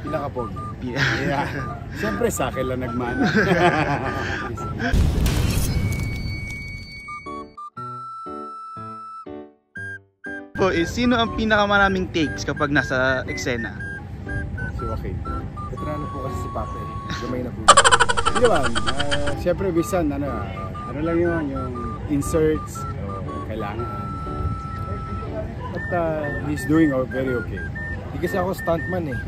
Pinakapog. Yeah. Siyempre sa akin lang nagmana. Po, sino ang pinakamaraming takes kapag nasa eksena? Si Joaquin. Veterano po kasi si Papa eh. Gamay na po. Hindi naman, siyempre bisan, ano lang yun, yung inserts, kailangan. But he's doing very okay. Hindi kasi ako stuntman eh.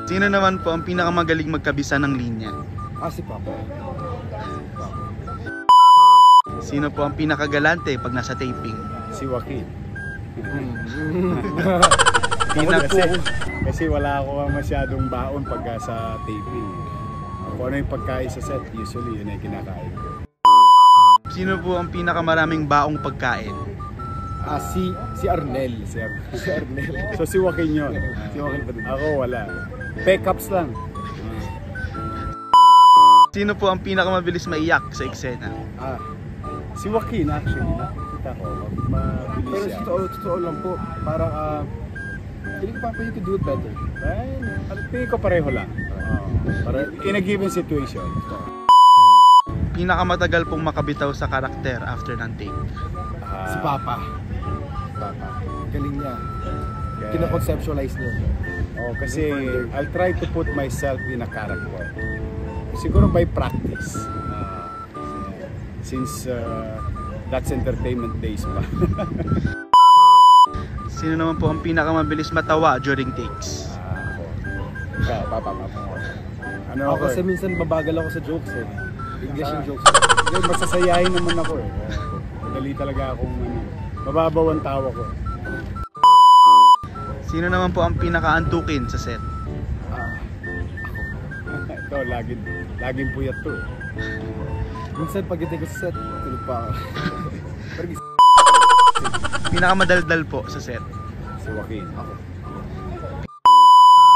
Sino naman po ang pinakamagaling magkabisa ng linya? Si Papa. Sino po ang pinakagalante pag nasa taping? Si Joaquin. Kasi wala ako masyadong baon pagka sa taping. Kung ano yung pagkain sa set, usually yun ay kinakain ko. Sino po ang pinakamaraming baong pagkain? Si Arnel. Si Arnel. So si Joaquin yun. Si Joaquin pa din. Ako wala. Pickups lang. Sino po ang pinakamabilis maiyak sa eksena? Si Joaquin actually. Nakikita ko. Mabilis Pero siya. totoo lang po. Parang feeling ko Papa you could do it better. Tingin ko pareho lang. In a given situation. Pinakamatagal pong makabitaw sa karakter after ng take? Si Papa. Galing niya. Kina-conceptualize niya. Kasi I'll try to put myself in a character. Siguro by practice. Since that's entertainment days pa. Sino naman po ang pinakamabilis matawa during takes? Papa. Ako kasi minsan babagal ako sa jokes eh. English yung jokes. Masasayahin naman ako eh. Madali talaga akong mababaw ang tawa ko. Sino naman po ang pinakaantukin sa set? Ito, laging puyat to eh. Minsan pagdating ko sa set, tulog pa ako. Pinakamadaldal po sa set? Si Joaquin. Ako.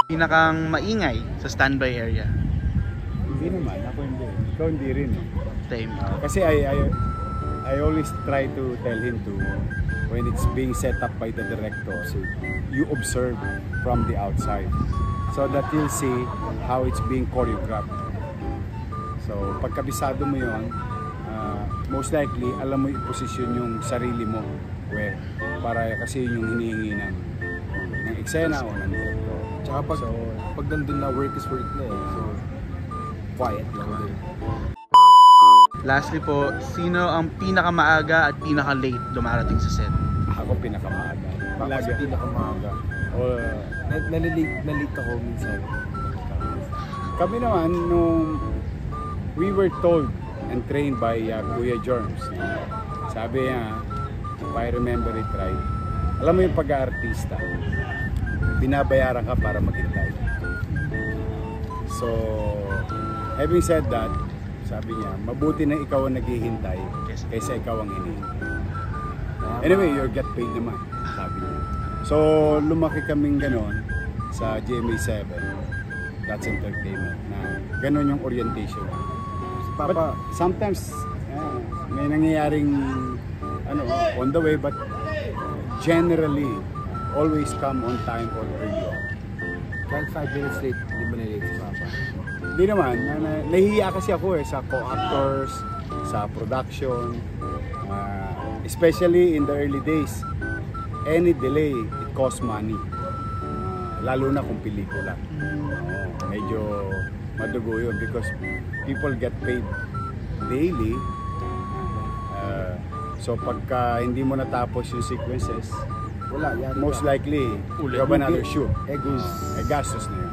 Pinakang maingay sa standby area? Hindi naman, ako hindi. Ikaw hindi rin eh. Time. Kasi I always try to tell him to, when it's being set up by the director, so you observe from the outside so that you'll see how it's being choreographed. So pagkabisado mo yun, most likely alam mo i-position yung sarili mo where, para kasi yung hinihingi ng eksena o ng director. Tsaka pag nandun na work is work na eh. So quiet lang din. Lastly po, sino ang pinakamaaga at pinaka-late dumarating sa set? Ako pinakamaaga. Lagi pinakamaaga. Nalilate ako minsan. Kami naman, nung we were told and trained by Kuya Germs, sabi niya, if I remember it right, alam mo yung pag-aartista, binabayaran ka para maghintay. So, having said that, sabi niya, mabuti na ikaw ang naghihintay kaysa ikaw ang hinihintay. Anyway, you get paid naman, sabi niya. So, lumaki kaming ganon sa GMA7. That's entertainment. Na ganon yung orientation. But sometimes, may nangyayaring on the way, but generally, always come on time or early. Kahit 5 minutes late, hindi mo nalate si Papa. Hindi naman, nahihiya kasi ako sa co-actors, sa production, especially in the early days. Any delay, it costs money. Lalo na kung pelikula. Medyo madugo yun because people get paid daily. So pagka hindi mo natapos yung sequences, wala, yan. Most likely, you have another shoot. Gastos Gastos na yun.